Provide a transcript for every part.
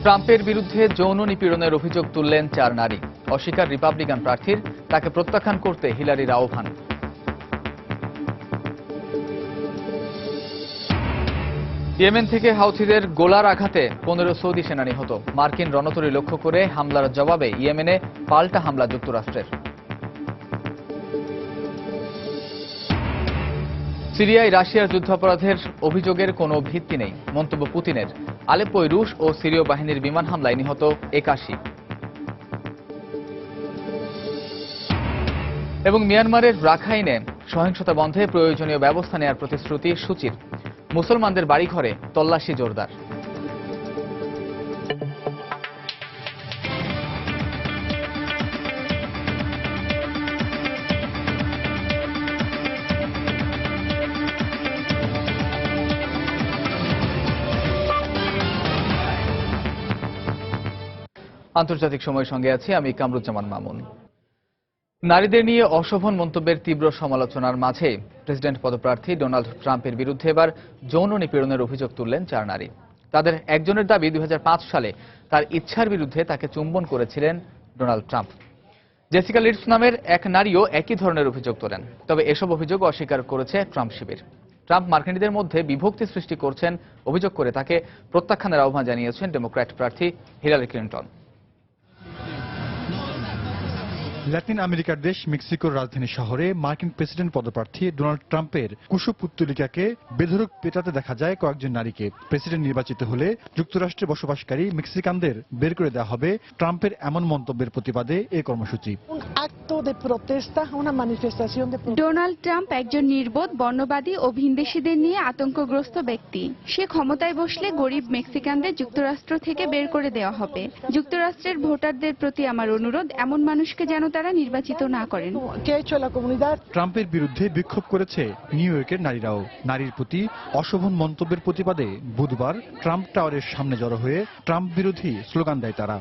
ট্রাম্পের বিরুদ্ধে যৌন নিপীড়নের অভিযোগ তুললেন 4 নারী। অস্বীকার রিপাবলিকান প্রার্থীর, তাকে প্রত্যাখ্যান করতে হিলারির আহ্বান। ইয়েমেন থেকে হাউথিদের গোলার আঘাতে 15 সৌদি সেনা নিহত। মার্কিন রণতরী লক্ষ্য করে হামলার জবাবে ইয়েমেনে পাল্টা হামলা যুক্তরাষ্ট্রের। সিরিয়ায় রাশিয়ার যুদ্ধাপরাধের অভিযোগের কোনো ভিত্তি নেই, মন্তব্য পুতিনের। আলেপ্পোয় রুশ ও সিরীয় বাহিনীর বিমান হামলায় নিহত 81। এবং মিয়ানমারের রাখাইনে সহিংসতা বন্ধে প্রয়োজনীয় ব্যবস্থা নেওয়ার প্রতিশ্রুতি সূচির। মুসলমানদের বাড়িঘরে তল্লাশি জোরদার। আন্তর্জাতিক সময়ের সঙ্গে আছি আমি কামরুজ্জামান মামুন। নারীদের নিয়ে অশোভন মন্তব্যের তীব্র সমালোচনার মাঝে প্রেসিডেন্ট পদপ্রার্থী ডোনাল্ড ট্রাম্পের বিরুদ্ধে এবার যৌন নিপীড়নের অভিযোগ তুললেন 4 নারী। তাদের একজনের দাবি 2005 সালে তার ইচ্ছার বিরুদ্ধে তাকে চুম্বন করেছিলেন ডোনাল্ড ট্রাম্প। জেসিকা লিডস নামের এক নারীও একই ধরনের অভিযোগ তোলেন, তবে এসব অভিযোগ অস্বীকার করেছে ট্রাম্প শিবির। ট্রাম্প মার্কিনীদের মধ্যে বিভক্তি সৃষ্টি করছেন অভিযোগ করে তাকে প্রত্যাখ্যানের আহ্বান জানিয়েছেন ডেমোক্র্যাট প্রার্থী হিলারি ক্লিন্টন। ল্যাটিন আমেরিকার দেশ মেক্সিকোর রাজধানী শহরে মার্কিন প্রেসিডেন্ট পদপ্রার্থী ডোনাল্ড ট্রাম্পের কুশপুত্তলিকাকে বেধড়ক পেটাতে দেখা যায় কয়েকজন নারীকে। প্রেসিডেন্ট নির্বাচিত হলে যুক্তরাষ্ট্রে বসবাসকারী মেক্সিকানদের বের করে দেওয়া হবে ট্রাম্পের এমন মন্তব্যের প্রতিবাদে এই কর্মসূচি। ডোনাল্ড ট্রাম্প একজন নির্বোধ, বর্ণবাদী ও ভিনদেশীদের নিয়ে আতঙ্কগ্রস্ত ব্যক্তি। সে ক্ষমতায় বসলে গরিব মেক্সিকানদের যুক্তরাষ্ট্র থেকে বের করে দেওয়া হবে। যুক্তরাষ্ট্রের ভোটারদের প্রতি আমার অনুরোধ, এমন মানুষকে যেন তারা নির্বাচিত না করেন। ট্রাম্পের বিরুদ্ধে বিক্ষোভ করেছে নিউ ইয়র্কের নারীরাও। নারীর প্রতি অশোভন মন্তব্যের প্রতিবাদে বুধবার ট্রাম্প টাওয়ারের সামনে জড়ো হয়ে ট্রাম্প বিরোধী স্লোগান দেয় তারা।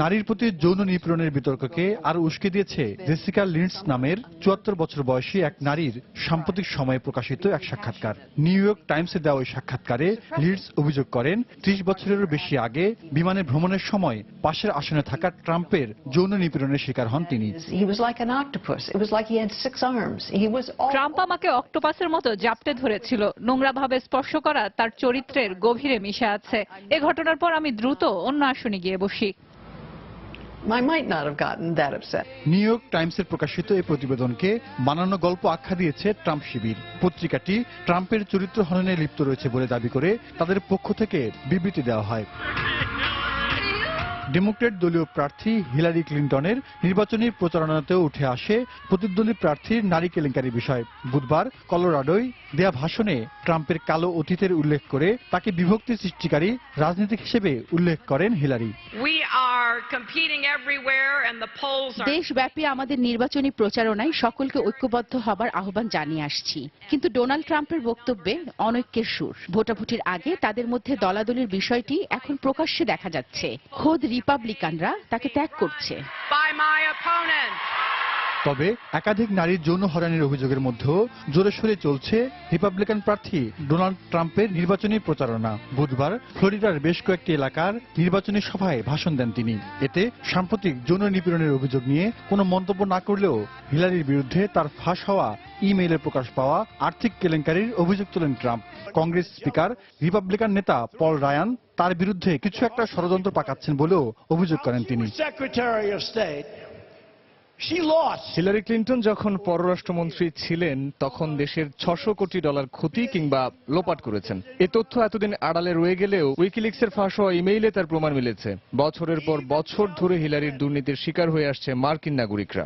নারীর প্রতি যৌন নিপীড়নের বিতর্ককে আরো উস্কে দিয়েছে জেসিকা লিডস নামের 74 বছর বয়সী এক নারীর সাম্প্রতিক সময়ে প্রকাশিত এক সাক্ষাৎকার। নিউ ইয়র্ক টাইমসে দেওয়া ওই সাক্ষাৎকারে লিডস অভিযোগ করেন 30 বছরেরও বেশি আগে বিমানে ভ্রমণের সময় পাশের আসনে থাকা ট্রাম্পের যৌন নিপীড়নের শিকার হন তিনি। ট্রাম্প আমাকে অক্টোপাসের মতো জাপটে ধরেছিল। নোংরাভাবে স্পর্শ করা তার চরিত্রের গভীরে মিশে আছে। এ ঘটনার পর আমি দ্রুত অন্য আসনে গিয়ে বসি। নিউ ইয়র্ক টাইমসের প্রকাশিত এই প্রতিবেদনকে বানানো গল্প আখ্যা দিয়েছে ট্রাম্প শিবির। পত্রিকাটি ট্রাম্পের চরিত্র হননে লিপ্ত রয়েছে বলে দাবি করে তাদের পক্ষ থেকে বিবৃতি দেওয়া হয়। ডেমোক্র্যাট দলীয় প্রার্থী হিলারি ক্লিন্টনের নির্বাচনী প্রচারণাতেও উঠে আসে প্রতিদ্বন্দ্বী প্রার্থীর নারী কেলেঙ্কারির বিষয়। বুধবার কলোরাডোয় দেয়া ভাষণে ট্রাম্পের কালো অতীতের উল্লেখ করে তাকে বিভক্তি সৃষ্টিকারী রাজনীতিক হিসেবে উল্লেখ করেন হিলারি। দেশব্যাপী আমাদের নির্বাচনী প্রচারণায় সকলকে ঐক্যবদ্ধ হবার আহ্বান জানিয়ে আসছি, কিন্তু ডোনাল্ড ট্রাম্পের বক্তব্যে অনৈক্যের সুর। ভোটাভুটির আগে তাদের মধ্যে দলাদলির বিষয়টি এখন প্রকাশ্যে দেখা যাচ্ছে। খোদ রিপাবলিকানরা তাকে ত্যাগ করছে। তবে একাধিক নারীর যৌন হয়রানির অভিযোগের মধ্যেও জোরে সোরে চলছে রিপাবলিকান প্রার্থী ডোনাল্ড ট্রাম্পের নির্বাচনী প্রচারণা। বুধবার ফ্লোরিডার বেশ কয়েকটি এলাকার নির্বাচনী সভায় ভাষণ দেন তিনি। এতে সাম্প্রতিক যৌন নিপীড়নের অভিযোগ নিয়ে কোনো মন্তব্য না করলেও হিলারির বিরুদ্ধে তার ফাঁস হওয়া ইমেইলে প্রকাশ পাওয়া আর্থিক কেলেঙ্কারির অভিযোগ তোলেন ট্রাম্প। কংগ্রেস স্পিকার রিপাবলিকান নেতা পল রায়ান তার বিরুদ্ধে কিছু একটা ষড়যন্ত্র পাকাচ্ছেন বলেও অভিযোগ করেন তিনি। হিলারি ক্লিন্টন যখন পররাষ্ট্রমন্ত্রী ছিলেন তখন দেশের $600 কোটি ক্ষতি কিংবা লোপাট করেছেন। এ তথ্য এতদিন আড়ালে রয়ে গেলেও উইকিলিক্সের ফাঁস হওয়া ইমেইলে তার প্রমাণ মিলেছে। বছরের পর বছর ধরে হিলারির দুর্নীতির শিকার হয়ে আসছে মার্কিন নাগরিকরা।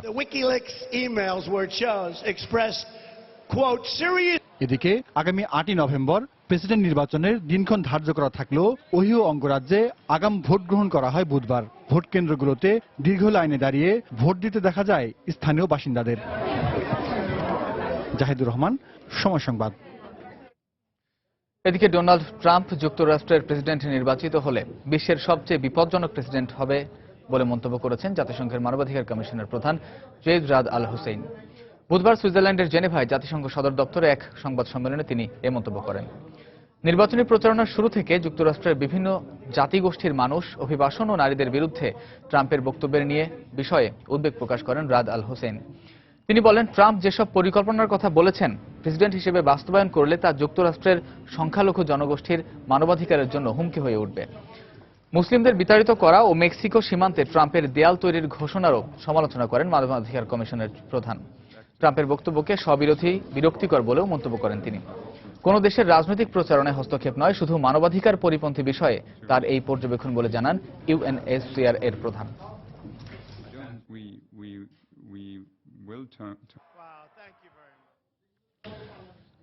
এদিকে আগামী 8ই নভেম্বর প্রেসিডেন্ট নির্বাচনের দিনক্ষণ ধার্য করা থাকলেও ওহিও অঙ্গরাজ্যে আগাম ভোট গ্রহণ করা হয় বুধবার। ভোট কেন্দ্রগুলোতে দীর্ঘ লাইনে দাঁড়িয়ে ভোট দিতে দেখা যায় স্থানীয় বাসিন্দাদের। জাহিদুর রহমান, সময় সংবাদ। এদিকে ডোনাল্ড ট্রাম্প যুক্তরাষ্ট্রের প্রেসিডেন্ট নির্বাচিত হলে বিশ্বের সবচেয়ে বিপজ্জনক প্রেসিডেন্ট হবে বলে মন্তব্য করেছেন জাতিসংঘের মানবাধিকার কমিশনের প্রধান জেইদ রাদ আল হুসেইন। বুধবার সুইজারল্যান্ডের জেনেভায় জাতিসংঘ সদর দপ্তরে এক সংবাদ সম্মেলনে তিনি এ মন্তব্য করেন। নির্বাচনী প্রচারণার শুরু থেকে যুক্তরাষ্ট্রের বিভিন্ন জাতিগোষ্ঠীর মানুষ অভিবাসন ও নারীদের বিরুদ্ধে ট্রাম্পের বক্তব্যের নিয়ে বিষয়ে উদ্বেগ প্রকাশ করেন রাদ আল হোসেন। তিনি বলেন, ট্রাম্প যেসব পরিকল্পনার কথা বলেছেন প্রেসিডেন্ট হিসেবে বাস্তবায়ন করলে তা যুক্তরাষ্ট্রের সংখ্যালঘু জনগোষ্ঠীর মানবাধিকারের জন্য হুমকি হয়ে উঠবে। মুসলিমদের বিতাড়িত করা ও মেক্সিকো সীমান্তে ট্রাম্পের দেয়াল তৈরির ঘোষণারও সমালোচনা করেন মানবাধিকার কমিশনের প্রধান। ট্রাম্পের বক্তব্যকে বিরক্তিকর বলেও মন্তব্য করেন তিনি। কোন দেশের রাজনৈতিক প্রচারণায় হস্তক্ষেপ নয়, শুধু মানবাধিকার পরিপন্থী বিষয়ে তার এই পর্যবেক্ষণ বলে জানান ইউএনএইচসিআর এর প্রধান।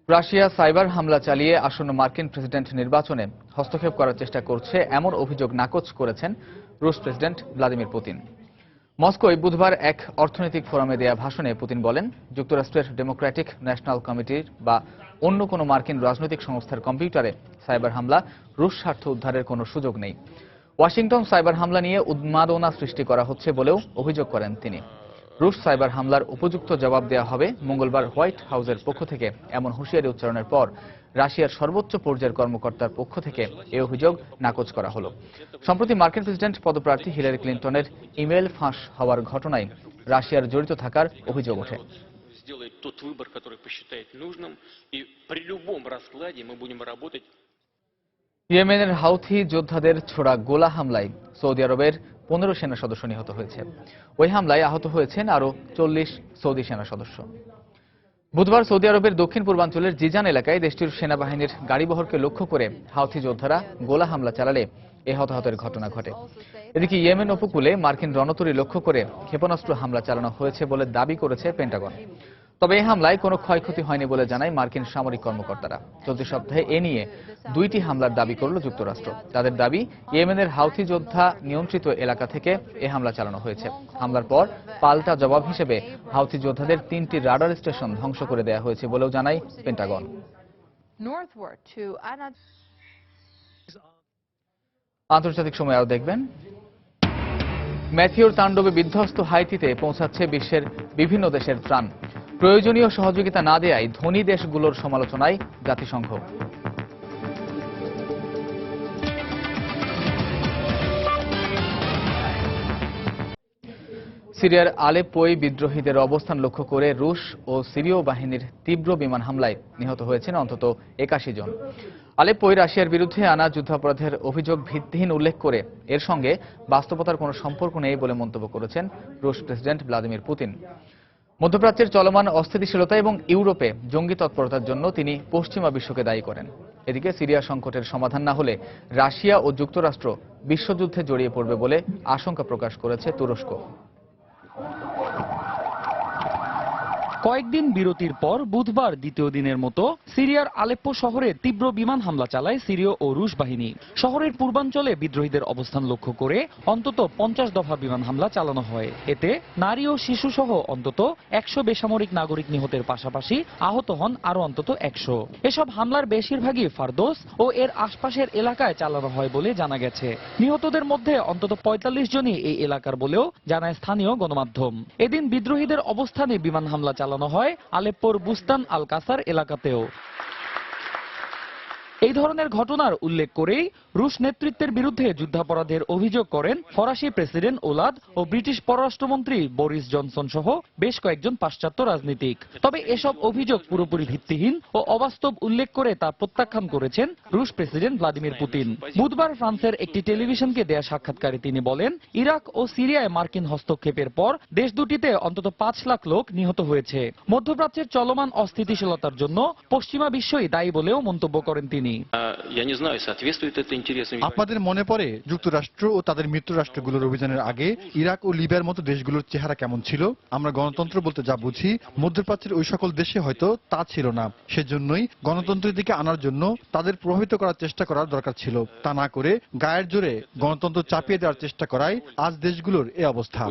রাশিয়া সাইবার হামলা চালিয়ে আসন্ন মার্কিন প্রেসিডেন্ট নির্বাচনে হস্তক্ষেপ করার চেষ্টা করছে এমন অভিযোগ নাকচ করেছেন রুশ প্রেসিডেন্ট ভ্লাদিমির পুতিন। মস্কোয় বুধবার এক অর্থনৈতিক ফোরামে দেয়া ভাষণে পুতিন বলেন, যুক্তরাষ্ট্রের ডেমোক্রেটিক ন্যাশনাল কমিটির বা অন্য কোনো মার্কিন রাজনৈতিক সংস্থার কম্পিউটারে সাইবার হামলা রুশ স্বার্থ উদ্ধারের কোনো সুযোগ নেই। ওয়াশিংটন সাইবার হামলা নিয়ে উন্মাদনা সৃষ্টি করা হচ্ছে বলেও অভিযোগ করেন তিনি। রুশ সাইবার হামলার উপযুক্ত জবাব দেওয়া হবে। মঙ্গলবার হোয়াইট হাউসের পক্ষ থেকে এমন হুঁশিয়ারি উচ্চারণের পর রাশিয়ার সর্বোচ্চ পর্যায়ের কর্মকর্তার পক্ষ থেকে এই অভিযোগ নাকচ করা হলো। সম্প্রতি মার্কিন প্রেসিডেন্ট পদপ্রার্থী হিলারি ক্লিনটনের ইমেল ফাঁস হওয়ার ঘটনায় রাশিয়ার জড়িত থাকার অভিযোগ ওঠে। ইয়েমেনের হাউথি যোদ্ধাদের ছোড়া গোলা হামলায় সৌদি আরবের 15 সেনা সদস্য নিহত হয়েছে। ওই হামলায় আহত হয়েছেন আরও 40 সৌদি সেনা সদস্য। বুধবার সৌদি আরবের দক্ষিণ পূর্বাঞ্চলের জিজান এলাকায় দেশটির সেনাবাহিনীর গাড়িবহরকে লক্ষ্য করে হাউথি যোদ্ধারা গোলা হামলা চালালে এ হতাহতের ঘটনা ঘটে। এদিকে ইয়েমেন উপকূলে মার্কিন রণতরী লক্ষ্য করে ক্ষেপণাস্ত্র হামলা চালানো হয়েছে বলে দাবি করেছে পেন্টাগন। তবে এই হামলায় কোনো ক্ষয়ক্ষতি হয়নি বলে জানায় মার্কিন সামরিক কর্মকর্তারা। চলতি সপ্তাহে এ নিয়ে 2টি হামলার দাবি করল যুক্তরাষ্ট্র। তাদের দাবি, ইয়েমেনের হাউথি যোদ্ধা নিয়ন্ত্রিত এলাকা থেকে এ হামলা চালানো হয়েছে। হামলার পর পাল্টা জবাব হিসেবে হাউথি যোদ্ধাদের 3টি রাডার স্টেশন ধ্বংস করে দেওয়া হয়েছে বলেও জানায় পেন্টাগন। আন্তর্জাতিক সময় আরও দেখবেন, ম্যাথিওর তাণ্ডবে বিধ্বস্ত হাইতিতে পৌঁছাচ্ছে বিশ্বের বিভিন্ন দেশের ত্রাণ। প্রয়োজনীয় সহযোগিতা না দেয়ায় ধনী দেশগুলোর সমালোচনায় জাতিসংঘ। সিরিয়ার আলেপ্পোয় বিদ্রোহীদের অবস্থান লক্ষ্য করে রুশ ও সিরীয় বাহিনীর তীব্র বিমান হামলায় নিহত হয়েছেন অন্তত 81 জন। আলেপ্পোয় রাশিয়ার বিরুদ্ধে আনা যুদ্ধাপরাধের অভিযোগ ভিত্তিহীন উল্লেখ করে এর সঙ্গে বাস্তবতার কোনো সম্পর্ক নেই বলে মন্তব্য করেছেন রুশ প্রেসিডেন্ট ভ্লাদিমির পুতিন। মধ্যপ্রাচ্যের চলমান অস্থিতিশীলতা এবং ইউরোপে জঙ্গি তৎপরতার জন্য তিনি পশ্চিমা বিশ্বকে দায়ী করেন। এদিকে সিরিয়া সংকটের সমাধান না হলে রাশিয়া ও যুক্তরাষ্ট্র বিশ্বযুদ্ধে জড়িয়ে পড়বে বলে আশঙ্কা প্রকাশ করেছে তুরস্ক। কয়েকদিন বিরতির পর বুধবার দ্বিতীয় দিনের মতো সিরিয়ার আলেপ্পো শহরে তীব্র বিমান হামলা চালায় সিরীয় ও রুশ বাহিনী। শহরের পূর্বাঞ্চলে বিদ্রোহীদের অবস্থান লক্ষ্য করে অন্তত 50 দফা বিমান হামলা চালানো হয়। এতে নারী ও শিশু সহ অন্তত 100 বেসামরিক নাগরিক নিহতের পাশাপাশি আহত হন আরো অন্তত 100। এসব হামলার বেশিরভাগই ফারদোস ও এর আশপাশের এলাকায় চালানো হয় বলে জানা গেছে। নিহতদের মধ্যে অন্তত 45 জনই এই এলাকার বলেও জানায় স্থানীয় গণমাধ্যম। এদিন বিদ্রোহীদের অবস্থানে বিমান হামলা চালানো হয় আলেপ্পোর বুস্তান আল কাসার এলাকাতেও। এই ধরনের ঘটনার উল্লেখ করেই রুশ নেতৃত্বের বিরুদ্ধে যুদ্ধাপরাধের অভিযোগ করেন ফরাসি প্রেসিডেন্ট ওলাদ ও ব্রিটিশ পররাষ্ট্রমন্ত্রী বরিস জনসন সহ বেশ কয়েকজন পাশ্চাত্য রাজনীতিক। তবে এসব অভিযোগ পুরোপুরি ভিত্তিহীন ও অবাস্তব উল্লেখ করে তা প্রত্যাখ্যান করেছেন রুশ প্রেসিডেন্ট ভ্লাদিমির পুতিন। বুধবার ফ্রান্সের একটি টেলিভিশনকে দেয়া সাক্ষাৎকারে তিনি বলেন, ইরাক ও সিরিয়ায় মার্কিন হস্তক্ষেপের পর দেশ দুটিতে অন্তত 5 লাখ লোক নিহত হয়েছে। মধ্যপ্রাচ্যের চলমান অস্থিতিশীলতার জন্য পশ্চিমা বিশ্বই দায়ী বলেও মন্তব্য করেন তিনি। আপনাদের মনে পড়ে যুক্তরাষ্ট্র ও তাদের মিত্র রাষ্ট্রগুলোর অভিযানের আগে ইরাক ও লিবিয়ার মতো দেশগুলোর চেহারা কেমন ছিল? আমরা গণতন্ত্র বলতে যা বুঝি, মধ্যপ্রাচ্যের ওই সকল দেশে হয়তো তা ছিল না। সেজন্যই গণতন্ত্রের দিকে আনার জন্য তাদের প্রভাবিত করার চেষ্টা করার দরকার ছিল। তা না করে গায়ের জোরে গণতন্ত্র চাপিয়ে দেওয়ার চেষ্টা করায় আজ দেশগুলোর এই অবস্থা।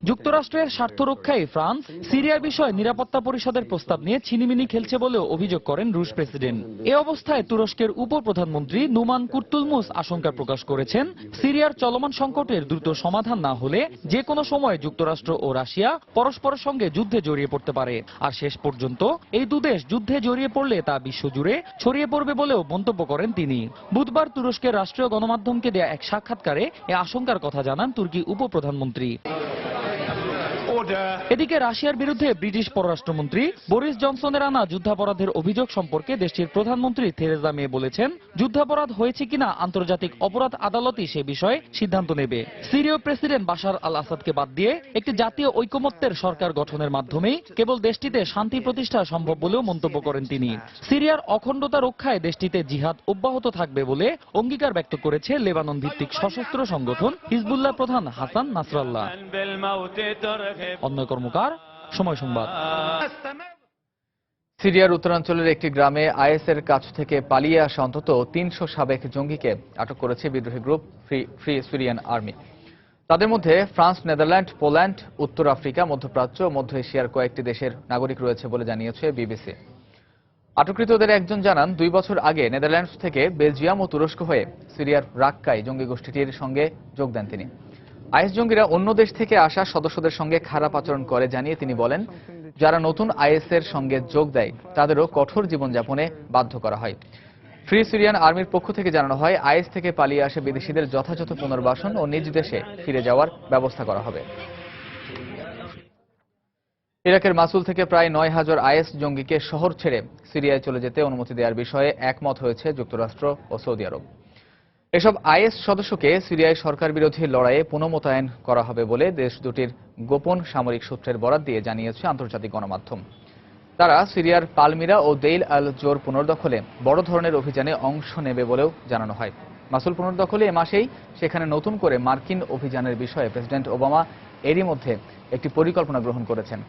যুক্তরাষ্ট্রের স্বার্থ রক্ষায় ফ্রান্স সিরিয়ার বিষয়ে নিরাপত্তা পরিষদের প্রস্তাব নিয়ে ছিনিমিনি খেলছে বলেও অভিযোগ করেন রুশ প্রেসিডেন্ট। এ অবস্থায় তুরস্কের উপপ্রধানমন্ত্রী নুমান কুর্তুলমুস আশঙ্কা প্রকাশ করেছেন, সিরিয়ার চলমান সংকটের দ্রুত সমাধান না হলে যে কোনো সময় যুক্তরাষ্ট্র ও রাশিয়া পরস্পরের সঙ্গে যুদ্ধে জড়িয়ে পড়তে পারে। আর শেষ পর্যন্ত এই দুদেশ যুদ্ধে জড়িয়ে পড়লে তা বিশ্বজুড়ে ছড়িয়ে পড়বে বলেও মন্তব্য করেন তিনি। বুধবার তুরস্কের রাষ্ট্রীয় গণমাধ্যমকে দেয়া এক সাক্ষাৎকারে এ আশঙ্কার কথা জানান তুর্কি উপপ্রধানমন্ত্রী। এদিকে রাশিয়ার বিরুদ্ধে ব্রিটিশ পররাষ্ট্রমন্ত্রী বরিস জনসনের আনা যুদ্ধাপরাধের অভিযোগ সম্পর্কে দেশটির প্রধানমন্ত্রী থেরেজা মে বলেছেন, যুদ্ধাপরাধ হয়েছে কিনা আন্তর্জাতিক অপরাধ আদালতই সে বিষয়ে সিদ্ধান্ত নেবে। সিরীয় প্রেসিডেন্ট বাশার আল আসাদকে বাদ দিয়ে একটি জাতীয় ঐকমত্যের সরকার গঠনের মাধ্যমেই কেবল দেশটিতে শান্তি প্রতিষ্ঠা সম্ভব বলেও মন্তব্য করেন তিনি। সিরিয়ার অখণ্ডতা রক্ষায় দেশটিতে জিহাদ অব্যাহত থাকবে বলে অঙ্গীকার ব্যক্ত করেছে লেবানন ভিত্তিক সশস্ত্র সংগঠন হিজবুল্লাহ প্রধান হাসান নাসরাল্লাহ। অন্য কর্মকার, সময় সংবাদ। সিরিয়ার উত্তরাঞ্চলের একটি গ্রামে আইএসের কাছ থেকে পালিয়ে আসা অন্তত 300 সাবেক জঙ্গিকে আটক করেছে বিদ্রোহী গ্রুপ ফ্রি সিরিয়ান আর্মি। তাদের মধ্যে ফ্রান্স, নেদারল্যান্ড, পোল্যান্ড, উত্তর আফ্রিকা, মধ্যপ্রাচ্য ও মধ্য এশিয়ার কয়েকটি দেশের নাগরিক রয়েছে বলে জানিয়েছে বিবিসি। আটককৃতদের একজন জানান, 2 বছর আগে নেদারল্যান্ডস থেকে বেলজিয়াম ও তুরস্ক হয়ে সিরিয়ার রাক্কায় জঙ্গি গোষ্ঠীটির সঙ্গে যোগ দেন তিনি। আইএস জঙ্গিরা অন্য দেশ থেকে আসা সদস্যদের সঙ্গে খারাপ আচরণ করে জানিয়ে তিনি বলেন, যারা নতুন আইএসের সঙ্গে যোগ দেয় তাদেরও কঠোর জীবনযাপনে বাধ্য করা হয়। ফ্রি সিরিয়ান আর্মির পক্ষ থেকে জানানো হয়, আইএস থেকে পালিয়ে আসা বিদেশিদের যথাযথ পুনর্বাসন ও নিজ দেশে ফিরে যাওয়ার ব্যবস্থা করা হবে। ইরাকের মাসুল থেকে প্রায় 9000 আইএস জঙ্গিকে শহর ছেড়ে সিরিয়ায় চলে যেতে অনুমতি দেওয়ার বিষয়ে একমত হয়েছে যুক্তরাষ্ট্র ও সৌদি আরব। এসব আইএস সদস্যকে সিরিয়ায় সরকার বিরোধী লড়াইয়ে পুনঃমোতায়েন করা হবে বলে দেশ দুটির গোপন সামরিক সূত্রের বরাত দিয়ে জানিয়েছে আন্তর্জাতিক গণমাধ্যম। তারা সিরিয়ার পালমিরা ও দেইল আল জোর পুনর্দখলে বড় ধরনের অভিযানে অংশ নেবে বলেও জানানো হয়। মাসুল পুনর্দখলে এ মাসেই সেখানে নতুন করে মার্কিন অভিযানের বিষয়ে প্রেসিডেন্ট ওবামা এরই মধ্যে একটি পরিকল্পনা গ্রহণ করেছেন।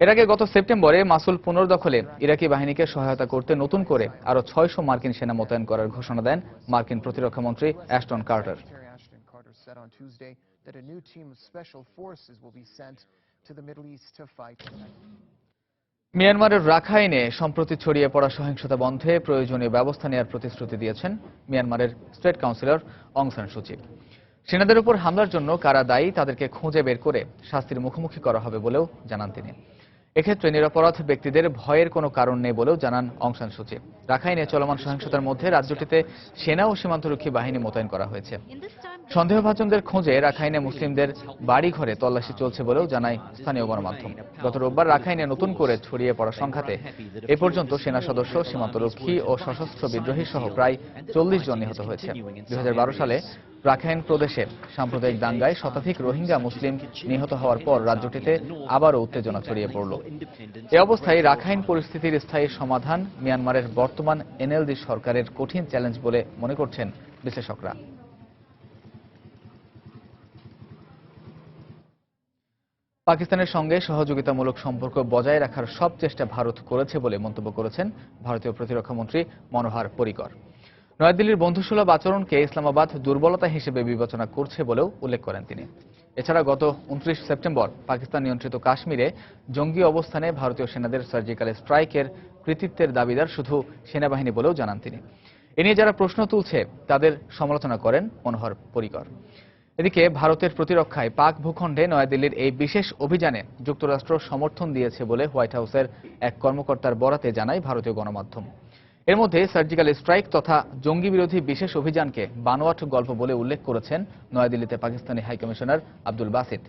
এর আগে গত সেপ্টেম্বরে মাসুল পুনর্দখলে ইরাকি বাহিনীকে সহায়তা করতে নতুন করে আরও 600 মার্কিন সেনা মোতায়েন করার ঘোষণা দেন মার্কিন প্রতিরক্ষামন্ত্রী অ্যাশটন কার্টার। মিয়ানমারের রাখাইনে সম্প্রতি ছড়িয়ে পড়া সহিংসতা বন্ধে প্রয়োজনীয় ব্যবস্থা নেওয়ার প্রতিশ্রুতি দিয়েছেন মিয়ানমারের স্টেট কাউন্সিলর অং সান সু চি। সেনাদের উপর হামলার জন্য কারা দায়ী তাদেরকে খুঁজে বের করে শাস্তির মুখোমুখি করা হবে বলেও জানান তিনি। এক্ষেত্রে নিরপরাধ ব্যক্তিদের ভয়ের কোনো কারণ নেই বলেও জানান অং সান সু চি। রাখাইনে চলমান সহিংসতার মধ্যে রাজ্যটিতে সেনা ও সীমান্তরক্ষী বাহিনী মোতায়েন করা হয়েছে। সন্দেহভাজনদের খোঁজে রাখাইনে মুসলিমদের বাড়িঘরে তল্লাশি চলছে বলেও জানায় স্থানীয় গণমাধ্যম। গত রোববার রাখাইনে নতুন করে ছড়িয়ে পড়া সংঘাতে এ পর্যন্ত সেনা সদস্য, সীমান্তরক্ষী ও সশস্ত্র বিদ্রোহী সহ প্রায় 40 জন নিহত হয়েছে। 2012 সালে রাখাইন প্রদেশে সাম্প্রদায়িক দাঙ্গায় শতাধিক রোহিঙ্গা মুসলিম নিহত হওয়ার পর রাজ্যটিতে আবারও উত্তেজনা ছড়িয়ে পড়ল। এ অবস্থায় রাখাইন পরিস্থিতির স্থায়ী সমাধান মিয়ানমারের বর্তমান এনএলডি সরকারের কঠিন চ্যালেঞ্জ বলে মনে করছেন বিশ্লেষকরা। পাকিস্তানের সঙ্গে সহযোগিতামূলক সম্পর্ক বজায় রাখার সব চেষ্টা ভারত করেছে বলে মন্তব্য করেছেন ভারতীয় প্রতিরক্ষামন্ত্রী মনোহর পরিকর। নয়াদিল্লির বন্ধুসুলভ আচরণকে ইসলামাবাদ দুর্বলতা হিসেবে বিবেচনা করছে বলেও উল্লেখ করেন তিনি। এছাড়া গত 29 সেপ্টেম্বর পাকিস্তান নিয়ন্ত্রিত কাশ্মীরে জঙ্গি অবস্থানে ভারতীয় সেনাদের সার্জিক্যাল স্ট্রাইকের কৃতিত্বের দাবিদার শুধু সেনাবাহিনী বলেও জানান তিনি। এ নিয়ে যারা প্রশ্ন তুলছে তাদের সমালোচনা করেন মনোহর পরিকর। এদিকে ভারতের প্রতিরক্ষায় পাক ভূখণ্ডে নয়াদিল্লির এই বিশেষ অভিযানে যুক্তরাষ্ট্র সমর্থন দিয়েছে বলে হোয়াইট হাউসের এক কর্মকর্তার বরাতে জানায় ভারতীয় গণমাধ্যম। এর মধ্যে সার্জিক্যাল স্ট্রাইক তথা জঙ্গি বিরোধী বিশেষ অভিযানকে বানোয়াট গল্প বলে উল্লেখ করেছেন নয়াদিল্লিতে পাকিস্তানি হাইকমিশনার আব্দুল বাসিত।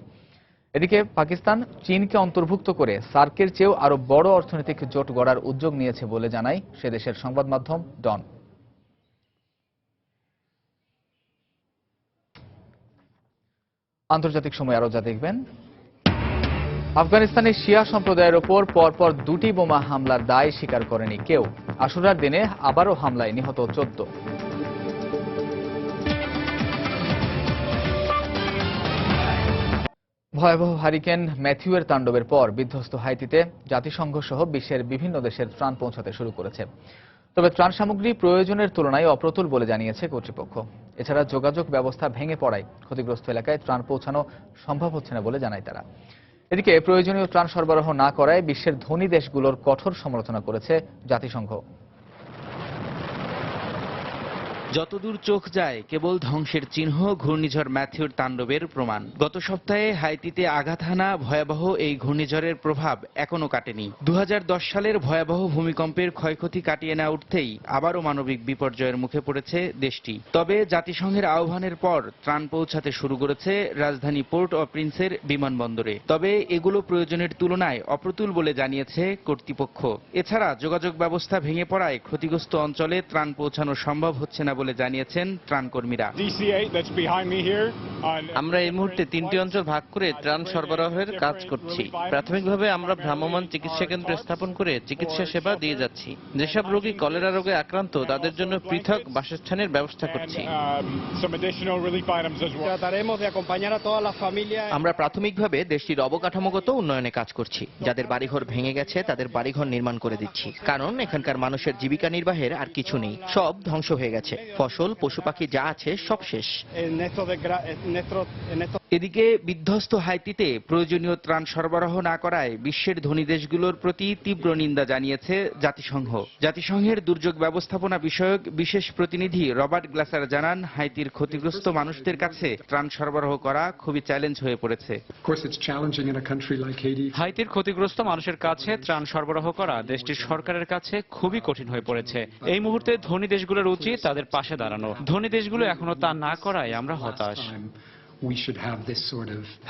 এদিকে পাকিস্তান চীনকে অন্তর্ভুক্ত করে সার্কের চেয়েও আরো বড় অর্থনৈতিক জোট গড়ার উদ্যোগ নিয়েছে বলে জানায় সে দেশের সংবাদ মাধ্যম ডন। আন্তর্জাতিক সময় আরো যা দেখবেন, আফগানিস্তানের শিয়া সম্প্রদায়ের ওপর পরপর 2টি বোমা হামলার দায় স্বীকার করেনি কেউ। আশুরার দিনে আবারও হামলায় নিহত 14। ভয়াবহ হারিকেন ম্যাথিউয়ের তাণ্ডবের পর বিধ্বস্ত হাইতিতে জাতিসংঘ সহ বিশ্বের বিভিন্ন দেশের ত্রাণ পৌঁছাতে শুরু করেছে। তবে ত্রাণ সামগ্রী প্রয়োজনের তুলনায় অপ্রতুল বলে জানিয়েছে কর্তৃপক্ষ। এছাড়া যোগাযোগ ব্যবস্থা ভেঙে পড়ায় ক্ষতিগ্রস্ত এলাকায় ত্রাণ পৌঁছানো সম্ভব হচ্ছে না বলে জানায় তারা। এদিকে প্রয়োজনীয় ত্রাণ সরবরাহ না করায় বিশ্বের ধনী দেশগুলোর কঠোর সমালোচনা করেছে জাতিসংঘ। যতদূর চোখ যায় কেবল ধ্বংসের চিহ্ন, ঘূর্ণিঝড় ম্যাথিউর তাণ্ডবের প্রমাণ। গত সপ্তাহে হাইতিতে আঘাত হানা ভয়াবহ এই ঘূর্ণিঝড়ের প্রভাব এখনো কাটেনি। 2010 সালের ভয়াবহ ভূমিকম্পের ক্ষয়ক্ষতি কাটিয়ে না উঠতেই আবারও মানবিক বিপর্যয়ের মুখে পড়েছে দেশটি। তবে জাতিসংঘের আহ্বানের পর ত্রাণ পৌঁছাতে শুরু করেছে রাজধানী পোর্ট অ প্রিন্সের বিমানবন্দরে। তবে এগুলো প্রয়োজনের তুলনায় অপ্রতুল বলে জানিয়েছে কর্তৃপক্ষ। এছাড়া যোগাযোগ ব্যবস্থা ভেঙে পড়ায় ক্ষতিগ্রস্ত অঞ্চলে ত্রাণ পৌঁছানো সম্ভব হচ্ছে না বলে জানিয়েছেন ত্রাণকর্মীরা। আমরা এই মুহূর্তে 3টি অঞ্চল ভাগ করে ত্রাণ সরবরাহের কাজ করছি। প্রাথমিকভাবে আমরা ভ্রাম্যমাণ চিকিৎসা কেন্দ্র স্থাপন করে চিকিৎসা সেবা দিয়ে যাচ্ছি। যেসব রোগী কলেরা রোগে আক্রান্ত তাদের জন্য পৃথক বাসস্থানের ব্যবস্থা করছি। আমরা প্রাথমিকভাবে দেশটির অবকাঠামোগত উন্নয়নে কাজ করছি। যাদের বাড়িঘর ভেঙে গেছে তাদের বাড়িঘর নির্মাণ করে দিচ্ছি, কারণ এখানকার মানুষের জীবিকা নির্বাহের আর কিছু নেই, সব ধ্বংস হয়ে গেছে। ফসল, পশু পাখি যা আছে সব শেষ। এদিকে বিধ্বস্ত হাইতিতে প্রয়োজনীয় ত্রাণ সরবরাহ না করায় বিশ্বের ধনী দেশগুলোর প্রতি তীব্র নিন্দা জানিয়েছে জাতিসংঘ। জাতিসংঘের দুর্যোগ ব্যবস্থাপনা বিষয়ক বিশেষ প্রতিনিধি রবার্ট গ্লাসার জানান, হাইতির ক্ষতিগ্রস্ত মানুষদের কাছে ত্রাণ সরবরাহ করা খুবই চ্যালেঞ্জ হয়ে পড়েছে। হাইতির ক্ষতিগ্রস্ত মানুষের কাছে ত্রাণ সরবরাহ করা দেশটির সরকারের কাছে খুবই কঠিন হয়ে পড়েছে। এই মুহূর্তে ধনী দেশগুলোর উচিত তাদের পাশে দাঁড়ানো। ধনী দেশগুলো এখনো তা না করায় আমরা হতাশ।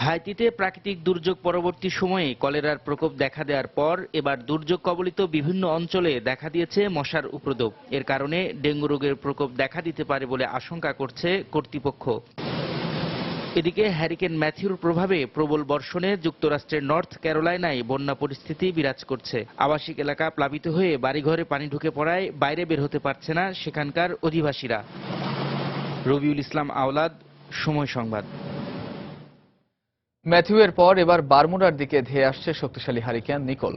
হাইতিতে প্রাকৃতিক দুর্যোগ পরবর্তী সময়ে কলেরার প্রকোপ দেখা দেওয়ার পর এবার দুর্যোগ কবলিত বিভিন্ন অঞ্চলে দেখা দিয়েছে মশার উপদ্রব। এর কারণে ডেঙ্গু রোগের প্রকোপ দেখা দিতে পারে বলে আশঙ্কা করছে কর্তৃপক্ষ। এদিকে হ্যারিকেন ম্যাথিউর প্রভাবে প্রবল বর্ষণে যুক্তরাষ্ট্রের নর্থ ক্যারোলাইনায় বন্যা পরিস্থিতি বিরাজ করছে। আবাসিক এলাকা প্লাবিত হয়ে বাড়িঘরে পানি ঢুকে পড়ায় বাইরে বের হতে পারছে না সেখানকার অধিবাসীরা। রবিউল ইসলাম আওলাদ, সময় সংবাদ। ম্যাথিউয়ের পর এবার বারমুডার দিকে ধেয়ে আসছে শক্তিশালী হারিকেন নিকোল।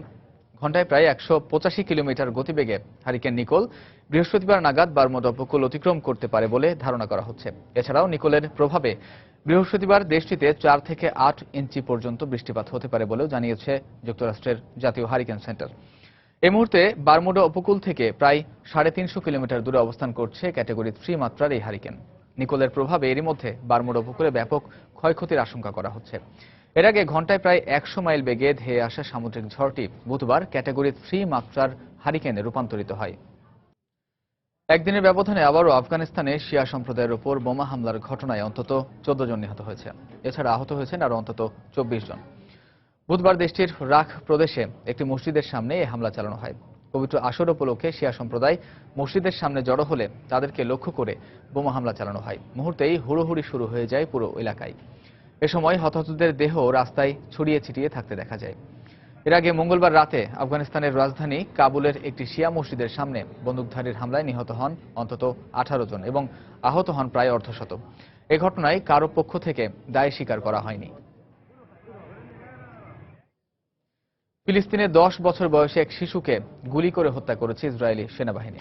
ঘন্টায় প্রায় 185 কিলোমিটার গতিবেগে হারিকেন নিকোল বৃহস্পতিবার নাগাদ বারমুডা উপকূল অতিক্রম করতে পারে বলে ধারণা করা হচ্ছে। এছাড়াও নিকোলের প্রভাবে বৃহস্পতিবার দেশটিতে 4 থেকে 8 ইঞ্চি পর্যন্ত বৃষ্টিপাত হতে পারে বলেও জানিয়েছে যুক্তরাষ্ট্রের জাতীয় হারিকেন সেন্টার। এই মুহূর্তে বারমুডা উপকূল থেকে প্রায় 350 কিলোমিটার দূরে অবস্থান করছে ক্যাটেগরি 3 মাত্রার এই হারিকেন। নিকোলের প্রভাবে এরই মধ্যে বারমুডা উপকূলে ব্যাপক ক্ষয়ক্ষতির আশঙ্কা করা হচ্ছে। এর আগে ঘন্টায় প্রায় 100 মাইল বেগে ধেয়ে আসা সামুদ্রিক ঝড়টি বুধবার ক্যাটেগরি 3 মাত্রার হারিকেনে রূপান্তরিত হয়। একদিনের ব্যবধানে আবারও আফগানিস্তানে শিয়া সম্প্রদায়ের উপর বোমা হামলার ঘটনায় অন্তত 14 জন নিহত হয়েছে। এছাড়া আহত হয়েছেন আরও অন্তত 24 জন। বুধবার দেশটির রাখ প্রদেশে একটি মসজিদের সামনে এই হামলা চালানো হয়। পবিত্র আসর উপলক্ষে শিয়া সম্প্রদায় মসজিদের সামনে জড়ো হলে তাদেরকে লক্ষ্য করে বোমা হামলা চালানো হয়। মুহূর্তেই হুড়োহুড়ি শুরু হয়ে যায় পুরো এলাকায়। এ সময় হতাহতদের দেহ রাস্তায় ছড়িয়ে ছিটিয়ে থাকতে দেখা যায়। এর আগে মঙ্গলবার রাতে আফগানিস্তানের রাজধানী কাবুলের একটি শিয়া মসজিদের সামনে বন্দুকধারীর হামলায় নিহত হন অন্তত 18 জন এবং আহত হন প্রায় অর্ধশত। এ ঘটনায় কারো পক্ষ থেকে দায় স্বীকার করা হয়নি। ফিলিস্তিনে 10 বছর বয়সী এক শিশুকে গুলি করে হত্যা করেছে ইসরায়েলি সেনাবাহিনী।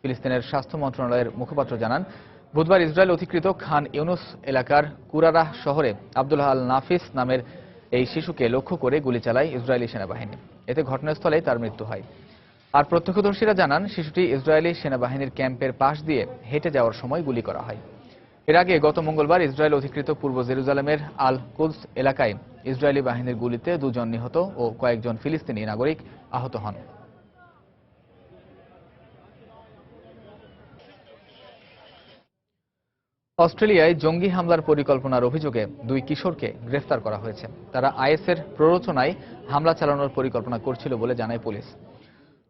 ফিলিস্তিনের স্বাস্থ্য মন্ত্রণালয়ের মুখপাত্র জানান, বুধবার ইসরায়েল অধিকৃত খান ইউনুস এলাকার কুরারাহ শহরে আব্দুল্লাহ আল নাফিস নামের এই শিশুকে লক্ষ্য করে গুলি চালায় ইসরায়েলি সেনাবাহিনী। এতে ঘটনাস্থলে তার মৃত্যু হয়। আর প্রত্যক্ষদর্শীরা জানান, শিশুটি ইসরায়েলি সেনাবাহিনীর ক্যাম্পের পাশ দিয়ে হেঁটে যাওয়ার সময় গুলি করা হয়। এর আগে গত মঙ্গলবার ইসরায়েল অধিকৃত পূর্ব জেরুজালেমের আল কুদস এলাকায় ইসরায়েলি বাহিনীর গুলিতে 2 জন নিহত ও কয়েকজন ফিলিস্তিনি নাগরিক আহত হন। অস্ট্রেলিয়ায় জঙ্গি হামলার পরিকল্পনার অভিযোগে 2 কিশোরকে গ্রেফতার করা হয়েছে। তারা আইএসের প্ররোচনায় হামলা চালানোর পরিকল্পনা করছিল বলে জানায় পুলিশ।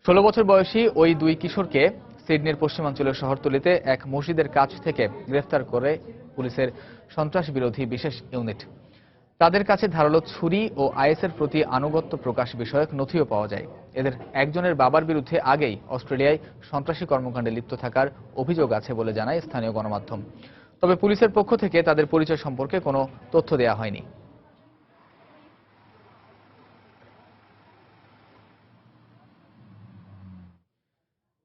16 বছর বয়সী ওই 2 কিশোরকে সিডনির পশ্চিমাঞ্চলের শহরতলিতে এক মসজিদের কাছ থেকে গ্রেফতার করে পুলিশের সন্ত্রাস বিরোধী বিশেষ ইউনিট। তাদের কাছে ধারালো ছুরি ও আইএসের প্রতি আনুগত্য প্রকাশ বিষয়ক নথিও পাওয়া যায়। এদের একজনের বাবার বিরুদ্ধে আগেই অস্ট্রেলিয়ায় সন্ত্রাসী কর্মকাণ্ডে লিপ্ত থাকার অভিযোগ আছে বলে জানায় স্থানীয় গণমাধ্যম। তবে পুলিশের পক্ষ থেকে তাদের পরিচয় সম্পর্কে কোনো তথ্য দেওয়া হয়নি।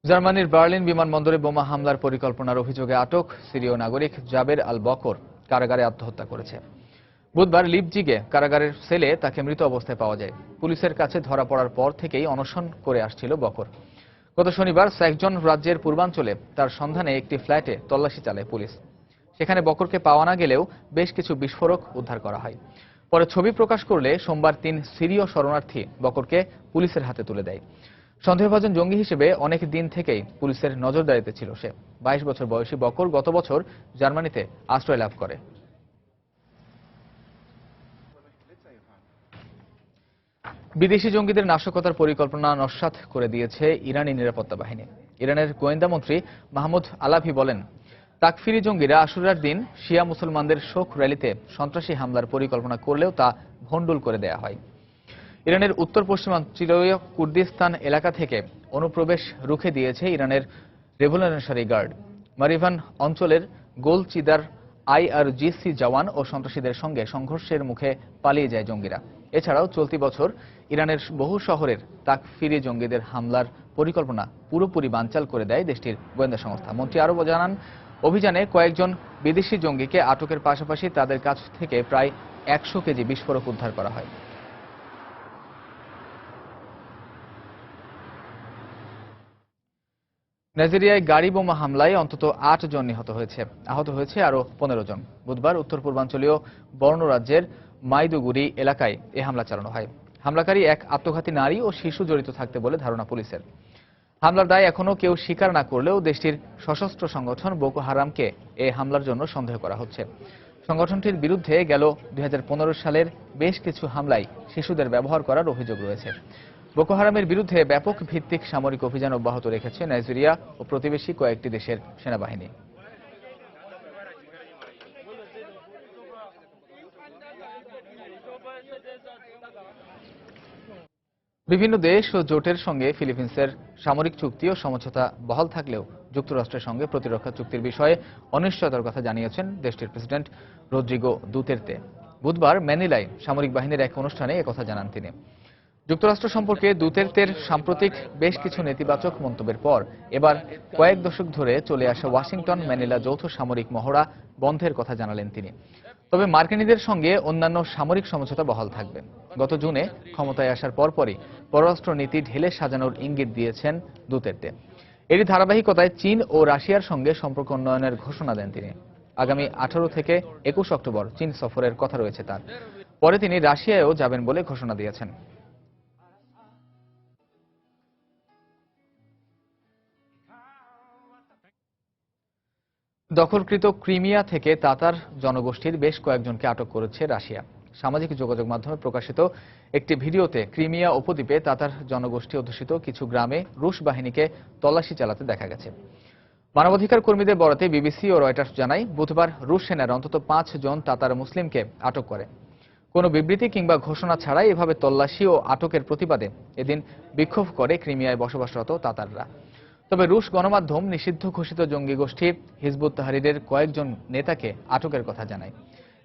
জার্মানির বার্লিন বিমানবন্দরে বোমা হামলার পরিকল্পনার অভিযোগে আটক সিরীয় নাগরিক জাবের আল বকর কারাগারে আত্মহত্যা করেছে। বুধবার লিপজিগে কারাগারের সেলে তাকে মৃত অবস্থায় পাওয়া যায়। পুলিশের কাছে ধরা পড়ার পর থেকেই অনশন করে আসছিল বকর। গত শনিবার স্যাক্সন রাজ্যের পূর্বাঞ্চলে তার সন্ধানে একটি ফ্ল্যাটে তল্লাশি চালায় পুলিশ। সেখানে বকরকে পাওয়া না গেলেও বেশ কিছু বিস্ফোরক উদ্ধার করা হয়। পরে ছবি প্রকাশ করলে সোমবার 3 সিরীয় শরণার্থী বকরকে পুলিশের হাতে তুলে দেয়। সন্দেহভাজন জঙ্গি হিসেবে অনেক দিন থেকেই পুলিশের নজরদারিতে ছিল সে। 22 বছর বয়সী বকর গত বছর জার্মানিতে আশ্রয় লাভ করে। বিদেশি জঙ্গিদের নাশকতার পরিকল্পনা নস্যাৎ করে দিয়েছে ইরানি নিরাপত্তা বাহিনী। ইরানের গোয়েন্দা মন্ত্রী মাহমুদ আলাভি বলেন, তাকফিরি জঙ্গিরা আশুরার দিন শিয়া মুসলমানদের শোক র্যালিতে সন্ত্রাসী হামলার পরিকল্পনা করলেও তা ভণ্ডুল করে দেয়া হয়। ইরানের উত্তর পশ্চিমাঞ্চলীয় কুর্দিস্তান এলাকা থেকে অনুপ্রবেশ রুখে দিয়েছে ইরানের রেভলিউশনারি গার্ড। মারিভান অঞ্চলের গোলচিদার আইআরজিসি জওয়ান ও সন্ত্রাসীদের সঙ্গে সংঘর্ষের মুখে পালিয়ে যায় জঙ্গিরা। এছাড়াও চলতি বছর ইরানের বহু শহরের তাকফিরি জঙ্গিদের হামলার পরিকল্পনা পুরোপুরি বানচাল করে দেয় দেশটির গোয়েন্দা সংস্থা। মন্ত্রী আরও জানান, অভিযানে কয়েকজন বিদেশি জঙ্গিকে আটকের পাশাপাশি তাদের কাছ থেকে প্রায় 100 কেজি বিস্ফোরক উদ্ধার করা হয়। নাইজেরিয়ায় গাড়ি বোমা হামলায় অন্তত 8 জন নিহত হয়েছে, আহত হয়েছে আরও 15 জন। বুধবার উত্তর পূর্বাঞ্চলীয় বর্নো রাজ্যের মাইদুগুরি এলাকায় এ হামলা চালানো হয়। হামলাকারী এক আত্মঘাতী নারী ও শিশু জড়িত থাকতে বলে ধারণা পুলিশের। হামলার দায় এখনও কেউ স্বীকার না করলেও দেশটির সশস্ত্র সংগঠন বোকো হারামকে এ হামলার জন্য সন্দেহ করা হচ্ছে। সংগঠনটির বিরুদ্ধে গেল 2015 সালের বেশ কিছু হামলায় শিশুদের ব্যবহার করার অভিযোগ রয়েছে। বোকো হারামের বিরুদ্ধে ব্যাপক ভিত্তিক সামরিক অভিযান অব্যাহত রেখেছে নাইজেরিয়া ও প্রতিবেশী কয়েকটি দেশের সেনাবাহিনী। বিভিন্ন দেশ ও জোটের সঙ্গে ফিলিপিন্সের সামরিক চুক্তি ও সমঝোতা বহাল থাকলেও যুক্তরাষ্ট্রের সঙ্গে প্রতিরক্ষা চুক্তির বিষয়ে অনিশ্চয়তার কথা জানিয়েছেন দেশটির প্রেসিডেন্ট রদ্রিগো দুতের্তে। বুধবার ম্যানিলায় সামরিক বাহিনীর এক অনুষ্ঠানে একথা জানান তিনি। যুক্তরাষ্ট্র সম্পর্কে দুতের্তের সাম্প্রতিক বেশ কিছু নেতিবাচক মন্তব্যের পর এবার কয়েক দশক ধরে চলে আসা ওয়াশিংটন ম্যানিলা যৌথ সামরিক মহড়া বন্ধের কথা জানালেন তিনি। তবে মার্কিনীদের সঙ্গে অন্যান্য সামরিক সমঝোতা বহাল থাকবে। গত জুনে ক্ষমতায় আসার পরপরই পররাষ্ট্র নীতি ঢেলে সাজানোর ইঙ্গিত দিয়েছেন দুতের্তে। এরই ধারাবাহিকতায় চীন ও রাশিয়ার সঙ্গে সম্পর্ক উন্নয়নের ঘোষণা দেন তিনি। আগামী 18 থেকে 21 অক্টোবর চীন সফরের কথা রয়েছে তার। পরে তিনি রাশিয়ায়ও যাবেন বলে ঘোষণা দিয়েছেন। দখলকৃত ক্রিমিয়া থেকে তাতার জনগোষ্ঠীর বেশ কয়েকজনকে আটক করেছে রাশিয়া। সামাজিক যোগাযোগ মাধ্যমে প্রকাশিত একটি ভিডিওতে ক্রিমিয়া উপদ্বীপে তাতার জনগোষ্ঠী অধ্যুষিত কিছু গ্রামে রুশ বাহিনীকে তল্লাশি চালাতে দেখা গেছে। মানবাধিকার কর্মীদের বরাতে বিবিসি ও রয়টার্স জানায়, বুধবার রুশ সেনারা অন্তত 5 জন তাতার মুসলিমকে আটক করে। কোনো বিবৃতি কিংবা ঘোষণা ছাড়াই এভাবে তল্লাশি ও আটকের প্রতিবাদে এদিন বিক্ষোভ করে ক্রিমিয়ায় বসবাসরত তাতাররা। তবে রুশ গণমাধ্যম নিষিদ্ধ ঘোষিত জঙ্গি গোষ্ঠী হিজবুত তাহরিরের কয়েকজন নেতাকে আটকের কথা জানায়।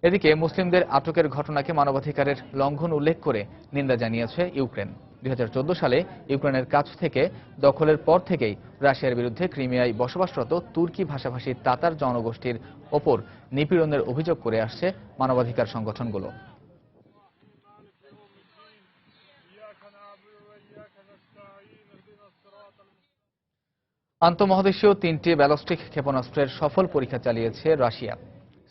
এদিকে মুসলিমদের আটকের ঘটনাকে মানবাধিকারের লঙ্ঘন উল্লেখ করে নিন্দা জানিয়েছে ইউক্রেন। 2014 সালে ইউক্রেনের কাছ থেকে দখলের পর থেকেই রাশিয়ার বিরুদ্ধে ক্রিমিয়ায় বসবাসরত তুর্কি ভাষাভাষী তাতার জনগোষ্ঠীর ওপর নিপীড়নের অভিযোগ করে আসছে মানবাধিকার সংগঠনগুলো। আন্তঃমহাদেশীয় 3টি ব্যালিস্টিক ক্ষেপণাস্ত্রের সফল পরীক্ষা চালিয়েছে রাশিয়া।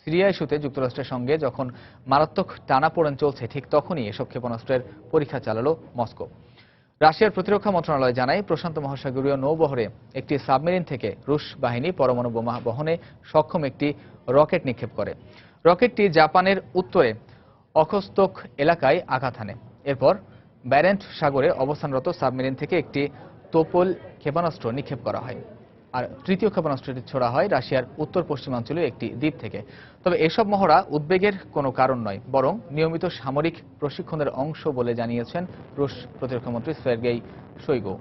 সিরিয়া ইস্যুতে যুক্তরাষ্ট্রের সঙ্গে যখন মারাত্মক টানাপোড়েন চলছে, ঠিক তখনই এসব ক্ষেপণাস্ত্রের পরীক্ষা চালালো মস্কো। রাশিয়ার প্রতিরক্ষা মন্ত্রণালয় জানায়, প্রশান্ত মহাসাগরীয় নৌবহরে একটি সাবমেরিন থেকে রুশ বাহিনী পরমাণু বোমা বহনে সক্ষম একটি রকেট নিক্ষেপ করে। রকেটটি জাপানের উত্তরে অখস্তক এলাকায় আঘাত হানে। এরপর ব্যারেন্ট সাগরে অবস্থানরত সাবমেরিন থেকে একটি তোপল ক্ষেপণাস্ত্র নিক্ষেপ করা হয়। আর তৃতীয় ক্ষেপণাস্ত্রটি ছোড়া হয় রাশিয়ার উত্তর পশ্চিমাঞ্চলীয় একটি দ্বীপ থেকে। তবে এসব মহড়া উদ্বেগের কোনো কারণ নয়, বরং নিয়মিত সামরিক প্রশিক্ষণের অংশ বলে জানিয়েছেন রুশ প্রতিরক্ষামন্ত্রী সের্গেই শোইগু।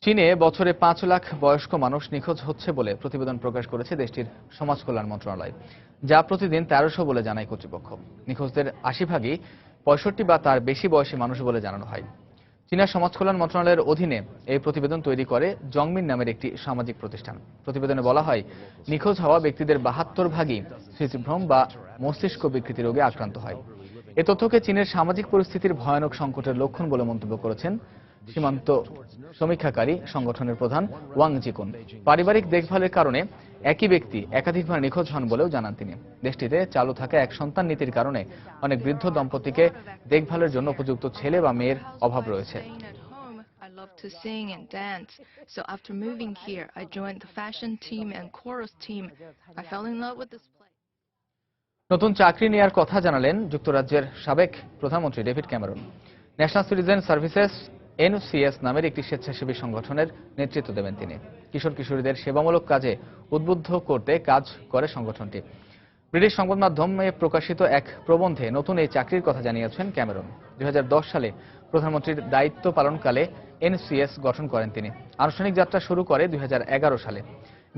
চীনে বছরে ৫ লাখ বয়স্ক মানুষ নিখোঁজ হচ্ছে বলে প্রতিবেদন প্রকাশ করেছে দেশটির সমাজ কল্যাণ মন্ত্রণালয়, যা প্রতিদিন ১৩০০ বলে জানায় কর্তৃপক্ষ। নিখোঁজদের ৮০ ভাগই ৬৫ বা তার বেশি বয়সী মানুষ বলে জানানো হয়। চীনা সমাজ কল্যাণ মন্ত্রণালয়ের অধীনে এই প্রতিবেদন তৈরি করে জংমিন নামের একটি সামাজিক প্রতিষ্ঠান। প্রতিবেদনে বলা হয়, নিখোঁজ হওয়া ব্যক্তিদের ৭২ ভাগই স্মৃতিভ্রম বা মস্তিষ্ক বিকৃতি রোগে আক্রান্ত হয়। এ তথ্যকে চীনের সামাজিক পরিস্থিতির ভয়ানক সংকটের লক্ষণ বলে মন্তব্য করেছেন সীমান্ত সমীক্ষাকারী সংগঠনের প্রধান ওয়াং জিকুন। পারিবারিক দেখভালের কারণে একই ব্যক্তি একাধিকবার নিখোঁজ হন বলেও জানান তিনি। দেশটিতে চালু থাকা এক সন্তান নীতির কারণে অনেক বৃদ্ধ দম্পতিকে দেখভালের জন্য উপযুক্ত ছেলে বা মেয়ের অভাব রয়েছে। I love to sing and dance. So after moving here, I joined the fashion team and chorus team. I fell in love with this place. নতুন চাকরি নেয়ার কথা জানালেন যুক্তরাজ্যের সাবেক প্রধানমন্ত্রী David Cameron. National citizen services NCS নামের একটি স্বেচ্ছাসেবী সংগঠনের নেতৃত্ব দেবেন তিনি। কিশোর কিশোরীদের সেবামূলক কাজে উদ্বুদ্ধ করতে কাজ করে সংগঠনটি। ব্রিটিশ সংবাদ মাধ্যমে প্রকাশিত এক প্রবন্ধে নতুন এই চাকরির কথা জানিয়েছেন ক্যামেরন। ২০১০ সালে প্রধানমন্ত্রীর দায়িত্ব পালনকালে NCS গঠন করেন তিনি। আনুষ্ঠানিক যাত্রা শুরু করে ২০১১ সালে।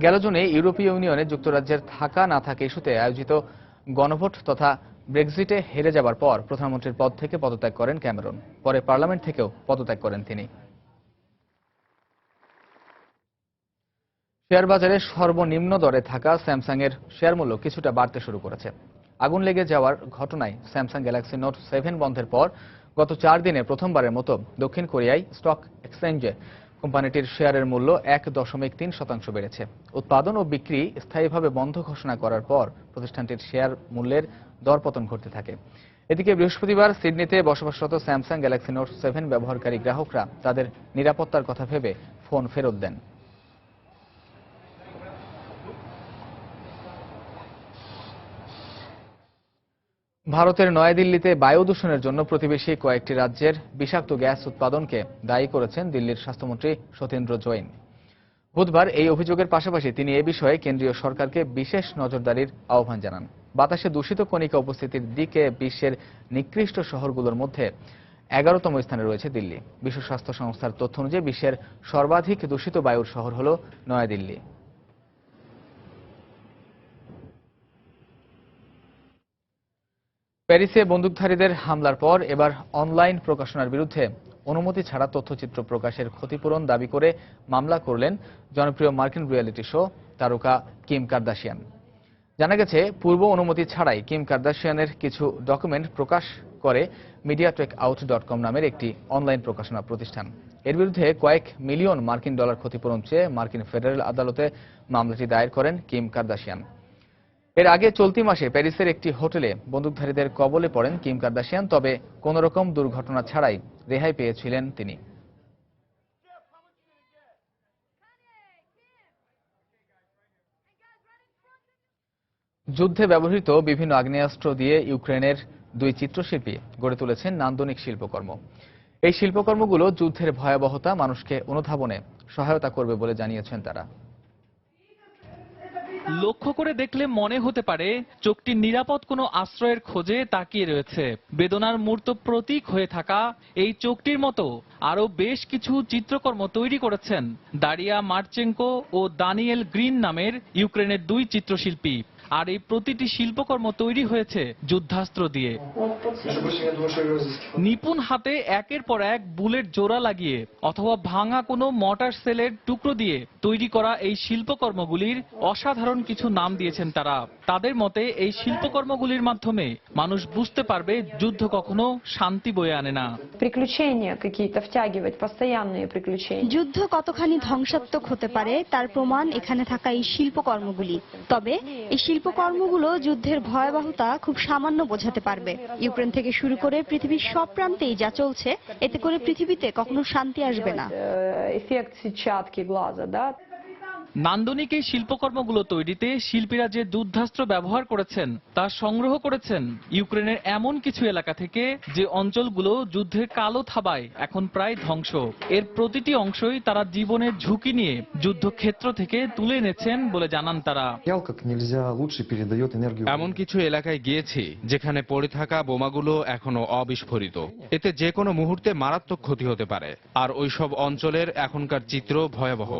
গেল জুনে ইউরোপীয় ইউনিয়নে যুক্তরাজ্যের থাকা না থাকা ইস্যুতে আয়োজিত গণভোট তথা ব্রেক্সিটে হেরে যাবার পর প্রধানমন্ত্রীর পদ থেকে পদত্যাগ করেন ক্যামেরন। পরে পার্লামেন্ট থেকেও পদত্যাগ করেন তিনি। শেয়ার বাজারে সর্বনিম্ন দরে থাকা স্যামসাং এর শেয়ার মূল্য কিছুটা বাড়তে শুরু করেছে। আগুন লেগে যাওয়ার ঘটনায় স্যামসাং গ্যালাক্সি নোট 7 বন্ধের পর গত 4 দিনে প্রথমবারের মতো দক্ষিণ কোরিয়ায় স্টক এক্সচেঞ্জে কোম্পানিটির শেয়ারের মূল্য 1.3% বেড়েছে। উৎপাদন ও বিক্রি স্থায়ীভাবে বন্ধ ঘোষণা করার পর প্রতিষ্ঠানটির শেয়ার মূল্যের দরপতন ঘটতে থাকে। এদিকে বৃহস্পতিবার সিডনিতে বসবাসরত স্যামসাং গ্যালাক্সি নোট 7 ব্যবহারকারী গ্রাহকরা তাদের নিরাপত্তার কথা ভেবে ফোন ফেরত দেন। ভারতের নয়াদিল্লিতে বায়ু দূষণের জন্য প্রতিবেশী কয়েকটি রাজ্যের বিষাক্ত গ্যাস উৎপাদনকে দায়ী করেছেন দিল্লির স্বাস্থ্যমন্ত্রী সত্যেন্দ্র জৈন। বুধবার এই অভিযোগের পাশাপাশি তিনি এ বিষয়ে কেন্দ্রীয় সরকারকে বিশেষ নজরদারির আহ্বান জানান। বাতাসে দূষিত কণিকা উপস্থিতির দিকে বিশ্বের নিকৃষ্ট শহরগুলোর মধ্যে 11তম স্থানে রয়েছে দিল্লি। বিশ্ব স্বাস্থ্য সংস্থার তথ্য অনুযায়ী বিশ্বের সর্বাধিক দূষিত বায়ুর শহর হল নয়াদিল্লি। প্যারিসে বন্দুকধারীদের হামলার পর এবার অনলাইন প্রকাশনার বিরুদ্ধে অনুমতি ছাড়া তথ্যচিত্র প্রকাশের ক্ষতিপূরণ দাবি করে মামলা করলেন জনপ্রিয় মার্কিন রিয়েলিটি শো তারকা কিম কার্দাশিয়ান। জানা গেছে, পূর্ব অনুমতি ছাড়াই কিম কার্দাশিয়ানের কিছু ডকুমেন্ট প্রকাশ করে MediaTakeOut.com নামের একটি অনলাইন প্রকাশনা প্রতিষ্ঠান। এর বিরুদ্ধে কয়েক মিলিয়ন মার্কিন ডলার ক্ষতিপূরণ চেয়ে মার্কিন ফেডারেল আদালতে মামলাটি দায়ের করেন কিম কার্দাশিয়ান। এর আগে চলতি মাসে প্যারিসের একটি হোটেলে বন্দুকধারীদের কবলে পড়েন কিম কার্দাশিয়ান, তবে কোনো রকম দুর্ঘটনা ছাড়াই রেহাই পেয়েছিলেন তিনি। যুদ্ধে ব্যবহৃত বিভিন্ন আগ্নেয়াস্ত্র দিয়ে ইউক্রেনের 2 চিত্রশিল্পী গড়ে তুলেছেন নান্দনিক শিল্পকর্ম। এই শিল্পকর্মগুলো যুদ্ধের ভয়াবহতা মানুষকে অনুধাবনে সহায়তা করবে বলে জানিয়েছেন তারা। লক্ষ্য করে দেখলে মনে হতে পারে চোখটি নিরাপদ কোনো আশ্রয়ের খোঁজে তাকিয়ে রয়েছে। বেদনার মূর্ত প্রতীক হয়ে থাকা এই চোখটির মতো আরো বেশ কিছু চিত্রকর্ম তৈরি করেছেন দারিয়া মার্চেঙ্কো ও দানিয়েল গ্রিন নামের ইউক্রেনের 2 চিত্রশিল্পী। আর এই প্রতিটি শিল্পকর্ম তৈরি হয়েছে যুদ্ধাস্ত্র দিয়ে। নিপুণ হাতে একের পর এক বুলেট জোড়া লাগিয়ে অথবা ভাঙা কোনো মর্টার সেলের টুকরো দিয়ে তৈরি করা এই শিল্পকর্মগুলির অসাধারণ কিছু নাম দিয়েছেন তারা। তাদের মতে এই শিল্পকর্মগুলির মাধ্যমে মানুষ বুঝতে পারবে যুদ্ধ কখনো শান্তি বয়ে আনে না। যুদ্ধ কতখানি ধ্বংসাত্মক হতে পারে তার প্রমাণ এখানে থাকা এই শিল্পকর্মগুলি। তবে এই শিল্পকর্মগুলো যুদ্ধের ভয়াবহতা খুব সামান্য বোঝাতে পারবে। ইউক্রেন থেকে শুরু করে পৃথিবীর সব প্রান্তেই যা চলছে, এতে করে পৃথিবীতে কখনো শান্তি আসবে না। নান্দনিক এই শিল্পকর্মগুলো তৈরিতে শিল্পীরা যে যুদ্ধাস্ত্র ব্যবহার করেছেন তা সংগ্রহ করেছেন ইউক্রেনের এমন কিছু এলাকা থেকে যে অঞ্চলগুলো যুদ্ধের কালো থাবায় এখন প্রায় ধ্বংস। এর প্রতিটি অংশই তারা জীবনের ঝুঁকি নিয়ে যুদ্ধক্ষেত্র থেকে তুলে এনেছেন বলে জানান তারা। এমন কিছু এলাকায় গিয়েছি যেখানে পড়ে থাকা বোমাগুলো এখনো অবিস্ফোরিত। এতে যে কোনো মুহূর্তে মারাত্মক ক্ষতি হতে পারে। আর ওইসব অঞ্চলের এখনকার চিত্র ভয়াবহ।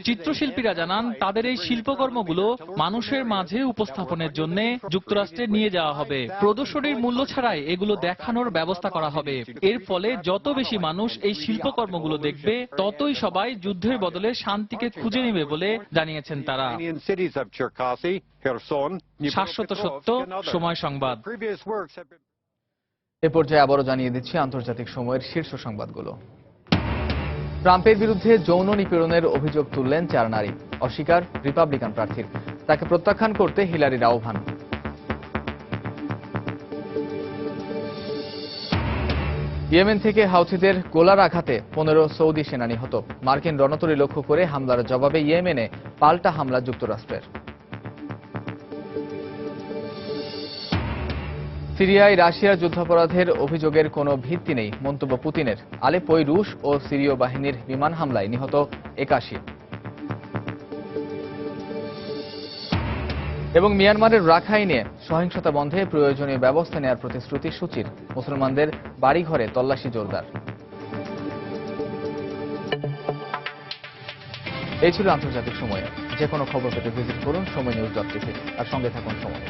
চিত্রশিল্পীরা জানান তাদের এই শিল্পকর্মগুলো মানুষের মাঝে উপস্থাপনের জন্য যুক্তরাষ্ট্রে নিয়ে যাওয়া হবে। প্রদর্শনীর মূল্য ছাড়াই এগুলো দেখানোর ব্যবস্থা করা হবে। এর ফলে যত বেশি মানুষ এই শিল্পকর্মগুলো দেখবে ততই সবাই যুদ্ধের বদলে শান্তিকে খুঁজে নেবে বলে জানিয়েছেন তারা। শাশ্বত সত্য, সময় সংবাদ। এ পর্যায়ে আবারও জানিয়ে দিচ্ছি আন্তর্জাতিক সময়ের শীর্ষ সংবাদগুলো। ট্রাম্পের বিরুদ্ধে যৌন নিপীড়নের অভিযোগ তুললেন 4 নারী। অস্বীকার রিপাবলিকান প্রার্থীর। তাকে প্রত্যাখ্যান করতে হিলারির আহ্বান। ইয়েমেন থেকে হাউথিদের গোলার আঘাতে 15 সৌদি সেনা নিহত। মার্কিন রণতরী লক্ষ্য করে হামলার জবাবে ইয়েমেনে পাল্টা হামলা যুক্তরাষ্ট্রের। সিরিয়ায় রাশিয়ার যুদ্ধাপরাধের অভিযোগের কোনো ভিত্তি নেই মন্তব্য পুতিনের। আলেপ্পোয় রুশ ও সিরীয় বাহিনীর বিমান হামলায় নিহত 81। এবং মিয়ানমারের রাখাইনে সহিংসতা বন্ধে প্রয়োজনীয় ব্যবস্থা নেওয়ার প্রতিশ্রুতি সূচির। মুসলমানদের বাড়িঘরে তল্লাশি জোরদার। এই ছিল আন্তর্জাতিক সময়ে। যে কোনো খবর পেতে ভিজিট করুন সময় নিউজ.tv আর সঙ্গে থাকুন সময়।